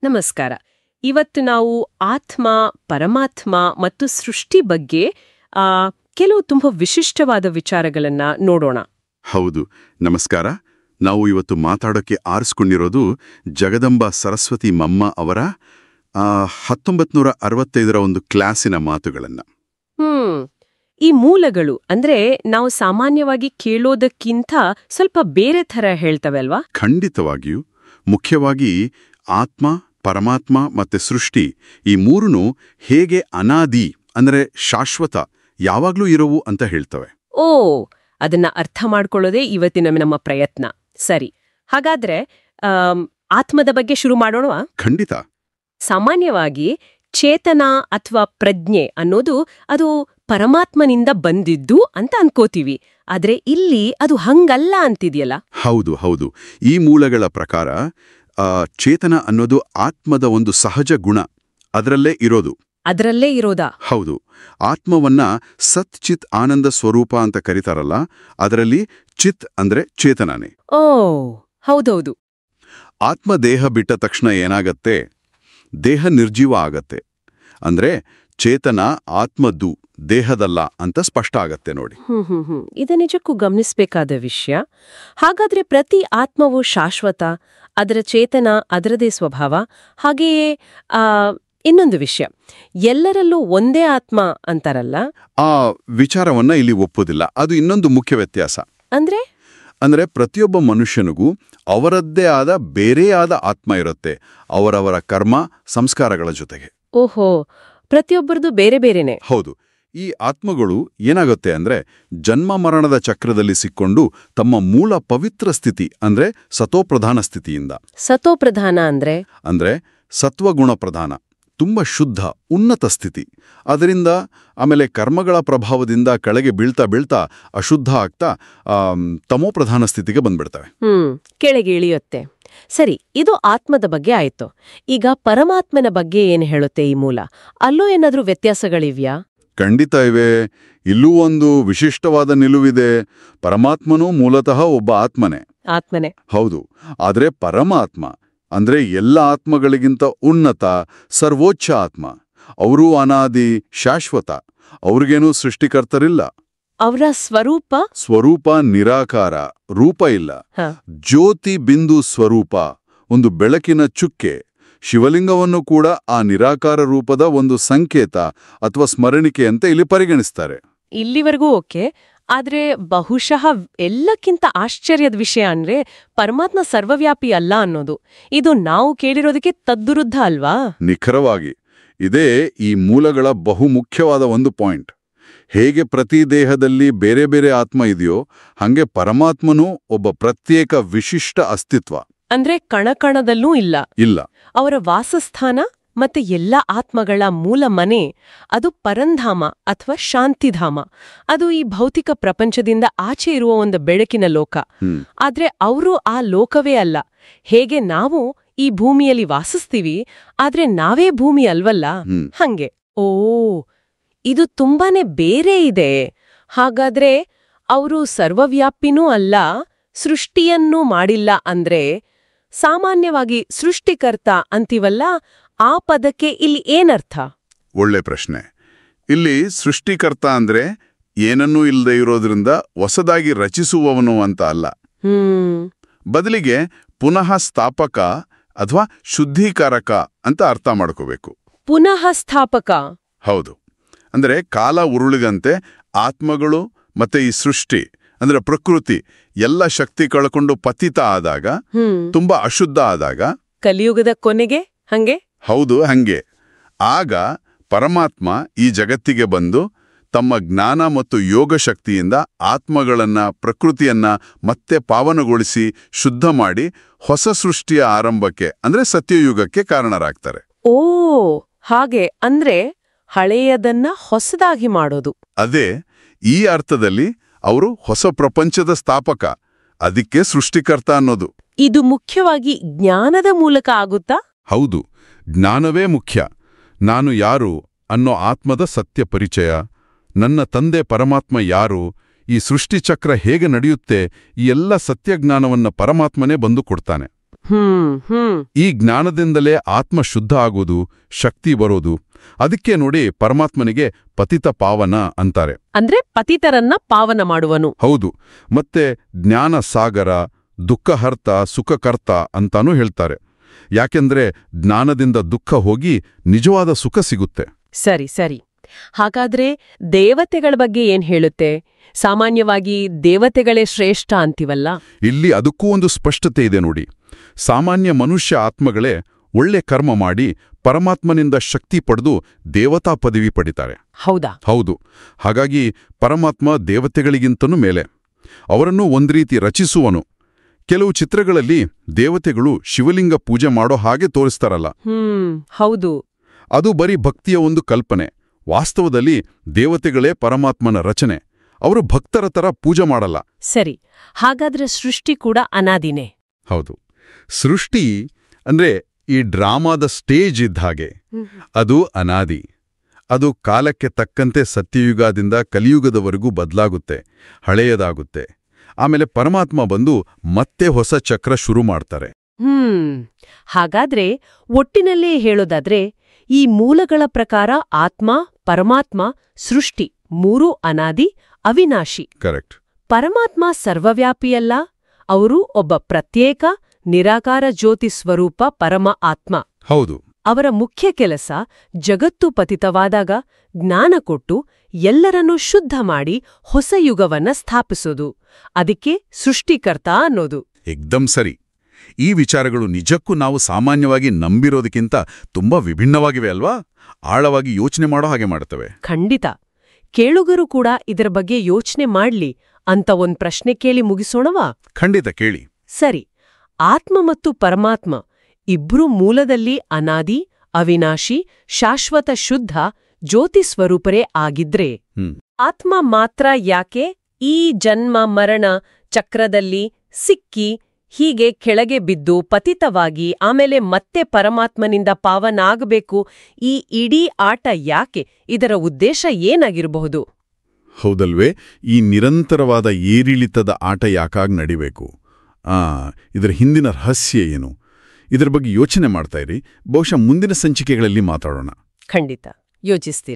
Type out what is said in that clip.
ನಮಸ್ಕಾರ. ಇವತ್ತು ನಾವು ಆತ್ಮ, ಪರಮಾತ್ಮ ಮತ್ತು ಸೃಷ್ಟಿ ಬಗ್ಗೆ ಕೆಲವು ತುಂಬ ವಿಶಿಷ್ಟವಾದ ವಿಚಾರಗಳನ್ನ ನೋಡೋಣ. ಹೌದು, ನಮಸ್ಕಾರ. ನಾವು ಇವತ್ತು ಮಾತಾಡೋಕ್ಕೆ ಆರಿಸ್ಕೊಂಡಿರೋದು ಜಗದಂಬ ಸರಸ್ವತಿ ಮಮ್ಮ ಅವರ 1965ರ ಒಂದು ಕ್ಲಾಸಿನ ಮಾತುಗಳನ್ನ. ಈ ಮೂಲಗಳು ಅಂದ್ರೆ ನಾವು ಸಾಮಾನ್ಯವಾಗಿ ಕೇಳೋದಕ್ಕಿಂತ ಸ್ವಲ್ಪ ಬೇರೆ ಥರ ಹೇಳ್ತವೆ ಅಲ್ವಾ? ಖಂಡಿತವಾಗಿಯೂ. ಮುಖ್ಯವಾಗಿ ಆತ್ಮ, ಪರಮಾತ್ಮ ಮತ್ತೆ ಸೃಷ್ಟಿ ಈ ಮೂರನ್ನು ಹೇಗೆ ಅನಾದಿ ಅಂದ್ರೆ ಶಾಶ್ವತ ಯಾವಾಗ್ಲೂ ಇರೋವು ಅಂತ ಹೇಳ್ತವೆ. ಓ, ಅದನ್ನ ಅರ್ಥ ಮಾಡ್ಕೊಳ್ಳೋದೇ ಇವತ್ತಿನ ನಮ್ಮ ಪ್ರಯತ್ನ. ಸರಿ, ಹಾಗಾದ್ರೆ ಆತ್ಮದ ಬಗ್ಗೆ ಶುರು ಮಾಡೋಣವಾ? ಖಂಡಿತ. ಸಾಮಾನ್ಯವಾಗಿ ಚೇತನ ಅಥವಾ ಪ್ರಜ್ಞೆ ಅನ್ನೋದು ಅದು ಪರಮಾತ್ಮನಿಂದ ಬಂದಿದ್ದು ಅಂತ ಅನ್ಕೋತೀವಿ. ಆದ್ರೆ ಇಲ್ಲಿ ಅದು ಹಂಗಲ್ಲ ಅಂತಿದೆಯಲ್ಲ? ಹೌದು ಹೌದು. ಈ ಮೂಲಗಳ ಪ್ರಕಾರ ಚೇತನ ಅನ್ನೋದು ಆತ್ಮದ ಒಂದು ಸಹಜ ಗುಣ, ಅದರಲ್ಲೇ ಇರೋದಾ? ಹೌದು. ಆತ್ಮವನ್ನ ಸತ್ ಚಿತ್ ಆನಂದ ಸ್ವರೂಪ ಅಂತ ಕರೀತಾರಲ್ಲ, ಅದರಲ್ಲಿ ಚಿತ್ ಅಂದ್ರೆ ಚೇತನನೇ. ಓ ಹೌದೌದು. ಆತ್ಮ ದೇಹ ಬಿಟ್ಟ ತಕ್ಷಣ ಏನಾಗತ್ತೆ? ದೇಹ ನಿರ್ಜೀವ ಆಗತ್ತೆ. ಅಂದ್ರೆ ಚೇತನ ಆತ್ಮದ್ದು, ದೇಹದಲ್ಲ ಅಂತ ಸ್ಪಷ್ಟ ಆಗತ್ತೆ ನೋಡಿ. ಇದು ನಿಜಕ್ಕೂ ಗಮನಿಸಬೇಕಾದ ವಿಷಯ. ಹಾಗಾದ್ರೆ ಪ್ರತಿ ಆತ್ಮವು ಶಾಶ್ವತ, ಅದರ ಚೇತನ ಅದರದೇ ಸ್ವಭಾವ. ಹಾಗೆಯೇ ಇನ್ನೊಂದು ವಿಷಯ, ಎಲ್ಲರಲ್ಲೂ ಒಂದೇ ಆತ್ಮ ಅಂತಾರಲ್ಲ, ಆ ವಿಚಾರವನ್ನ ಇಲ್ಲಿ ಒಪ್ಪುದಿಲ್ಲ. ಅದು ಇನ್ನೊಂದು ಮುಖ್ಯ ವ್ಯತ್ಯಾಸ. ಅಂದ್ರೆ ಪ್ರತಿಯೊಬ್ಬ ಮನುಷ್ಯನಿಗೂ ಅವರದ್ದೇ ಆದ ಬೇರೆಯಾದ ಆತ್ಮ ಇರುತ್ತೆ, ಅವರವರ ಕರ್ಮ ಸಂಸ್ಕಾರಗಳ ಜೊತೆಗೆ. ಓಹೋ, ಪ್ರತಿಯೊಬ್ಬರದು ಬೇರೆ ಬೇರೆನೆ. ಹೌದು. ಈ ಆತ್ಮಗಳು ಏನಾಗುತ್ತೆ ಅಂದ್ರೆ ಜನ್ಮ ಮರಣದ ಚಕ್ರದಲ್ಲಿ ಸಿಕ್ಕೊಂಡು ತಮ್ಮ ಮೂಲ ಪವಿತ್ರ ಸ್ಥಿತಿ ಅಂದ್ರೆ ಸತೋಪ್ರಧಾನ ಸ್ಥಿತಿಯಿಂದ. ಸತೋಪ್ರಧಾನ ಅಂದ್ರೆ ಸತ್ವಗುಣ ಪ್ರಧಾನ, ತುಂಬಾ ಶುದ್ಧ ಉನ್ನತ ಸ್ಥಿತಿ. ಅದರಿಂದ ಆಮೇಲೆ ಕರ್ಮಗಳ ಪ್ರಭಾವದಿಂದ ಕೆಳಗೆ ಬೀಳ್ತಾ ಬೀಳ್ತಾ ಅಶುದ್ಧ ಆಗ್ತಾ ತಮೋಪ್ರಧಾನ ಸ್ಥಿತಿಗೆ ಬಂದ್ಬಿಡ್ತವೆ. ಕೆಳಗೆ ಇಳಿಯುತ್ತೆ. ಸರಿ, ಇದು ಆತ್ಮದ ಬಗ್ಗೆ ಆಯ್ತು. ಈಗ ಪರಮಾತ್ಮನ ಬಗ್ಗೆ ಏನು ಹೇಳುತ್ತೆ ಈ ಮೂಲ? ಅಲ್ಲೂ ಏನಾದ್ರೂ ವ್ಯತ್ಯಾಸಗಳಿವ್ಯಾ? ಖಂಡಿತ ಇವೆ. ಇಲ್ಲೂ ಒಂದು ವಿಶಿಷ್ಟವಾದ ನಿಲುವಿದೆ. ಪರಮಾತ್ಮನೂ ಮೂಲತಃ ಒಬ್ಬ ಆತ್ಮನೇ. ಹೌದು. ಆದ್ರೆ ಪರಮಾತ್ಮ ಅಂದ್ರೆ ಎಲ್ಲ ಆತ್ಮಗಳಿಗಿಂತ ಉನ್ನತ, ಸರ್ವೋಚ್ಚ ಆತ್ಮ. ಅವರೂ ಅನಾದಿ, ಶಾಶ್ವತ. ಅವ್ರಿಗೇನೂ ಸೃಷ್ಟಿಕರ್ತರಿಲ್ಲ. ಅವರ ಸ್ವರೂಪ ನಿರಾಕಾರ, ರೂಪ ಇಲ್ಲ. ಜ್ಯೋತಿ ಬಿಂದು ಸ್ವರೂಪ, ಒಂದು ಬೆಳಕಿನ ಚುಕ್ಕೆ. ಶಿವಲಿಂಗವನ್ನು ಕೂಡ ಆ ನಿರಾಕಾರ ರೂಪದ ಒಂದು ಸಂಕೇತ ಅಥವಾ ಸ್ಮರಣಿಕೆ ಅಂತ ಇಲ್ಲಿ ಪರಿಗಣಿಸ್ತಾರೆ. ಇಲ್ಲಿವರೆಗೂ ಓಕೆ. ಆದ್ರೆ ಬಹುಶಃ ಎಲ್ಲಕ್ಕಿಂತ ಆಶ್ಚರ್ಯದ ವಿಷಯ ಅಂದ್ರೆ ಪರಮಾತ್ಮ ಸರ್ವವ್ಯಾಪಿ ಅಲ್ಲ ಅನ್ನೋದು. ಇದು ನಾವು ಕೇಳಿರೋದಕ್ಕೆ ತದ್ವಿರುದ್ಧ ಅಲ್ವಾ? ನಿಖರವಾಗಿ. ಇದೇ ಈ ಮೂಲಗಳ ಬಹುಮುಖ್ಯವಾದ ಒಂದು ಪಾಯಿಂಟ್. ಹೇಗೆ ಪ್ರತಿ ದೇಹದಲ್ಲಿ ಬೇರೆ ಬೇರೆ ಆತ್ಮ ಇದೆಯೋ ಹಂಗೆ ಪರಮಾತ್ಮನೂ ಒಬ್ಬ ಪ್ರತ್ಯೇಕ ವಿಶಿಷ್ಟ ಅಸ್ತಿತ್ವ. ಅಂದ್ರೆ ಕಣಕಣದಲ್ಲೂ ಇಲ್ಲ. ಅವರ ವಾಸಸ್ಥಾನ ಮತ್ತೆ ಎಲ್ಲ ಆತ್ಮಗಳ ಮೂಲ ಮನೆ ಅದು ಪರಂಧಾಮ ಅಥವಾ ಶಾಂತಿಧಾಮ. ಅದು ಈ ಭೌತಿಕ ಪ್ರಪಂಚದಿಂದ ಆಚೆ ಇರುವ ಒಂದು ಬೆಳಕಿನ ಲೋಕ. ಆದ್ರೆ ಅವರು ಆ ಲೋಕವೇ ಅಲ್ಲ. ಹೇಗೆ ನಾವು ಈ ಭೂಮಿಯಲ್ಲಿ ವಾಸಿಸ್ತೀವಿ, ಆದ್ರೆ ನಾವೇ ಭೂಮಿ ಅಲ್ವಲ್ಲ, ಹಂಗೆ. ಓ, ಇದು ತುಂಬಾನೇ ಬೇರೆ ಇದೆ. ಹಾಗಾದ್ರೆ ಅವರು ಸರ್ವವ್ಯಾಪಿನೂ ಅಲ್ಲ, ಸೃಷ್ಟಿಯನ್ನೂ ಮಾಡಿಲ್ಲ. ಅಂದ್ರೆ ಸಾಮಾನ್ಯವಾಗಿ ಸೃಷ್ಟಿಕರ್ತ ಅಂತೀವಲ್ಲ, ಆ ಪದಕ್ಕೆ ಇಲ್ಲಿ ಏನರ್ಥ? ಒಳ್ಳೆ ಪ್ರಶ್ನೆ. ಇಲ್ಲಿ ಸೃಷ್ಟಿಕರ್ತ ಅಂದ್ರೆ ಏನನ್ನೂ ಇಲ್ಲದೆ ಇರೋದ್ರಿಂದ ಹೊಸದಾಗಿ ರಚಿಸುವವನು ಅಂತ ಅಲ್ಲ. ಬದಲಿಗೆ ಪುನಃ ಸ್ಥಾಪಕ ಅಥವಾ ಶುದ್ಧೀಕಾರಕ ಅಂತ ಅರ್ಥ ಮಾಡ್ಕೋಬೇಕು. ಪುನಃ ಸ್ಥಾಪಕ? ಹೌದು. ಅಂದ್ರೆ ಕಾಲ ಉರುಳಿದಂತೆ ಆತ್ಮಗಳು ಮತ್ತೆ ಈ ಸೃಷ್ಟಿ ಅಂದ್ರೆ ಪ್ರಕೃತಿ ಎಲ್ಲ ಶಕ್ತಿ ಕಳ್ಕೊಂಡು ಪತಿತ ಆದಾಗ, ತುಂಬಾ ಅಶುದ್ಧ ಆದಾಗ, ಕಲಿಯುಗದ ಕೊನೆಗೆ ಹಂಗೆ. ಹೌದು, ಹಂಗೆ. ಆಗ ಪರಮಾತ್ಮ ಈ ಜಗತ್ತಿಗೆ ಬಂದು ತಮ್ಮ ಜ್ಞಾನ ಮತ್ತು ಯೋಗ ಶಕ್ತಿಯಿಂದ ಆತ್ಮಗಳನ್ನ, ಪ್ರಕೃತಿಯನ್ನ ಮತ್ತೆ ಪಾವನಗೊಳಿಸಿ ಶುದ್ಧ ಮಾಡಿ ಹೊಸ ಸೃಷ್ಟಿಯ ಆರಂಭಕ್ಕೆ ಅಂದ್ರೆ ಸತ್ಯಯುಗಕ್ಕೆ ಕಾರಣರಾಗ್ತಾರೆ. ಓ, ಹಾಗೆ. ಅಂದ್ರೆ ಹಳೆಯದನ್ನ ಹೊಸದಾಗಿ ಮಾಡೋದು. ಅದೇ. ಈ ಅರ್ಥದಲ್ಲಿ ಅವರು ಹೊಸ ಪ್ರಪಂಚದ ಸ್ಥಾಪಕ, ಅದಕ್ಕೆ ಸೃಷ್ಟಿಕರ್ತ ಅನ್ನೋದು. ಇದು ಮುಖ್ಯವಾಗಿ ಜ್ಞಾನದ ಮೂಲಕ ಆಗುತ್ತಾ? ಹೌದು, ಜ್ಞಾನವೇ ಮುಖ್ಯ. ನಾನು ಯಾರು ಅನ್ನೋ ಆತ್ಮದ ಸತ್ಯ ಪರಿಚಯ, ನನ್ನ ತಂದೆ ಪರಮಾತ್ಮ ಯಾರು, ಈ ಸೃಷ್ಟಿಚಕ್ರ ಹೇಗೆ ನಡೆಯುತ್ತೆ, ಈ ಎಲ್ಲ ಸತ್ಯಜ್ಞಾನವನ್ನ ಪರಮಾತ್ಮನೇ ಬಂದು ಕೊಡ್ತಾನೆ. ಹ್ಮ್ ಈ ಜ್ಞಾನದಿಂದಲೇ ಆತ್ಮ ಶುದ್ಧ ಆಗೋದು, ಶಕ್ತಿ ಬರೋದು. ಅದಕ್ಕೆ ನೋಡಿ ಪರಮಾತ್ಮನಿಗೆ ಪತಿತ ಪಾವನ ಅಂತಾರೆ. ಅಂದ್ರೆ ಪತಿತರನ್ನ ಪಾವನ ಮಾಡುವನು. ಹೌದು. ಮತ್ತೆ ಜ್ಞಾನ ಸಾಗರ, ದುಃಖಹರ್ತ, ಸುಖಕರ್ತ ಅಂತಾನೂ ಹೇಳ್ತಾರೆ. ಯಾಕೆಂದ್ರೆ ಜ್ಞಾನದಿಂದ ದುಃಖ ಹೋಗಿ ನಿಜವಾದ ಸುಖ ಸಿಗುತ್ತೆ. ಸರಿ ಸರಿ. ಹಾಗಾದ್ರೆ ದೇವತೆಗಳ ಬಗ್ಗೆ ಏನ್ ಹೇಳುತ್ತೆ? ಸಾಮಾನ್ಯವಾಗಿ ದೇವತೆಗಳೇ ಶ್ರೇಷ್ಠ ಅಂತೀವಲ್ಲ. ಇಲ್ಲಿ ಅದಕ್ಕೂ ಒಂದು ಸ್ಪಷ್ಟತೆ ಇದೆ ನೋಡಿ. ಸಾಮಾನ್ಯ ಮನುಷ್ಯ ಆತ್ಮಗಳೇ ಒಳ್ಳೆ ಕರ್ಮ ಮಾಡಿ ಪರಮಾತ್ಮನಿಂದ ಶಕ್ತಿ ಪಡೆದು ದೇವತಾ ಪದವಿ ಪಡಿತಾರೆ. ಹೌದಾ? ಹೌದು. ಹಾಗಾಗಿ ಪರಮಾತ್ಮ ದೇವತೆಗಳಿಗಿಂತನೂ ಮೇಲೆ. ಅವರನ್ನು ಒಂದ್ರೀತಿ ರಚಿಸುವನು. ಕೆಲವು ಚಿತ್ರಗಳಲ್ಲಿ ದೇವತೆಗಳು ಶಿವಲಿಂಗ ಪೂಜೆ ಮಾಡೋ ಹಾಗೆ ತೋರಿಸ್ತಾರಲ್ಲ. ಹೌದು. ಅದು ಬರೀ ಭಕ್ತಿಯ ಒಂದು ಕಲ್ಪನೆ. ವಾಸ್ತವದಲ್ಲಿ ದೇವತೆಗಳೇ ಪರಮಾತ್ಮನ ರಚನೆ. ಅವರು ಭಕ್ತರ ತರ ಪೂಜೆ ಮಾಡಲ್ಲ. ಸರಿ. ಹಾಗಾದ್ರೆ ಸೃಷ್ಟಿ ಕೂಡ ಅನಾದಿನೇ? ಹೌದು. ಸೃಷ್ಟಿ ಅಂದ್ರೆ ಈ ಡ್ರಾಮಾದ ಸ್ಟೇಜ್ ಇದ್ದ ಹಾಗೆ. ಅದು ಅನಾದಿ. ಅದು ಕಾಲಕ್ಕೆ ತಕ್ಕಂತೆ ಸತ್ಯಯುಗದಿಂದ ಕಲಿಯುಗದವರೆಗೂ ಬದಲಾಗುತ್ತೆ, ಹಳೆಯದಾಗುತ್ತೆ. ಆಮೇಲೆ ಪರಮಾತ್ಮ ಬಂದು ಮತ್ತೆ ಹೊಸ ಚಕ್ರ ಶುರು ಮಾಡ್ತಾರೆ. ಹಾಗಾದ್ರೆ ಒಟ್ಟಿನಲ್ಲೇ ಹೇಳೋದಾದ್ರೆ ಈ ಮೂಲಗಳ ಪ್ರಕಾರ ಆತ್ಮ, ಪರಮಾತ್ಮ, ಸೃಷ್ಟಿ ಮೂರೂ ಅನಾದಿ, ಅವಿನಾಶಿ. ಕರೆಕ್ಟ್. ಪರಮಾತ್ಮ ಸರ್ವವ್ಯಾಪಿಯಲ್ಲ. ಅವರು ಒಬ್ಬ ಪ್ರತ್ಯೇಕ ನಿರಾಕಾರ ಜ್ಯೋತಿ ಸ್ವರೂಪ ಪರಮ ಆತ್ಮ. ಹೌದು. ಅವರ ಮುಖ್ಯ ಕೆಲಸ ಜಗತ್ತು ಪತಿತವಾದಾಗ ಜ್ಞಾನ ಕೊಟ್ಟು ಎಲ್ಲರನ್ನೂ ಶುದ್ಧ ಮಾಡಿ ಹೊಸ ಯುಗವನ್ನ ಸ್ಥಾಪಿಸೋದು. ಅದಕ್ಕೆ ಸೃಷ್ಟಿಕರ್ತ ಅನ್ನೋದು. ಏಕ್ದಮ್ ಸರಿ. ಈ ವಿಚಾರಗಳು ನಿಜಕ್ಕೂ ನಾವು ಸಾಮಾನ್ಯವಾಗಿ ನಂಬಿರೋದಕ್ಕಿಂತ ತುಂಬಾ ವಿಭಿನ್ನವಾಗಿವೆ ಅಲ್ವಾ? ಆಳವಾಗಿ ಯೋಚನೆ ಮಾಡೋ ಹಾಗೆ ಮಾಡ್ತವೆ. ಖಂಡಿತ. ಕೇಳುಗರು ಕೂಡ ಇದರ ಬಗ್ಗೆ ಯೋಚನೆ ಮಾಡ್ಲಿ ಅಂತ ಒಂದ್ ಪ್ರಶ್ನೆ ಕೇಳಿ ಮುಗಿಸೋಣವಾ? ಖಂಡಿತ ಕೇಳಿ. ಸರಿ. ಆತ್ಮ ಮತ್ತು ಪರಮಾತ್ಮ ಇಬ್ರೂ ಮೂಲದಲ್ಲಿ ಅನಾದಿ, ಅವಿನಾಶಿ, ಶಾಶ್ವತ ಶುದ್ಧ ಜ್ಯೋತಿ ಸ್ವರೂಪರೇ ಆಗಿದ್ರೆ ಆತ್ಮ ಮಾತ್ರ ಯಾಕೆ ಈ ಜನ್ಮ ಮರಣ ಚಕ್ರದಲ್ಲಿ ಸಿಕ್ಕಿ ಹೀಗೆ ಕೆಳಗೆ ಬಿದ್ದು ಪತಿತವಾಗಿ ಆಮೇಲೆ ಮತ್ತೆ ಪರಮಾತ್ಮನಿಂದ ಪಾವನಾಗಬೇಕು? ಈ ಇಡೀ ಆಟ ಯಾಕೆ? ಇದರ ಉದ್ದೇಶ ಏನಾಗಿರಬಹುದು? ಹೌದಲ್ವೇ? ಈ ನಿರಂತರವಾದ ಏರಿಳಿತದ ಆಟ ಯಾಕಾಗಿ ನಡಿಬೇಕು? ಇದರ ಹಿಂದಿನ ರಹಸ್ಯ ಏನು? ಇದರ ಬಗ್ಗೆ ಯೋಚನೆ ಮಾಡ್ತಾ ಇರಿ. ಬಹುಶಃ ಮುಂದಿನ ಸಂಚಿಕೆಗಳಲ್ಲಿ ಮಾತಾಡೋಣ. ಖಂಡಿತ ಯೋಚಿಸ್ತೀರಿ.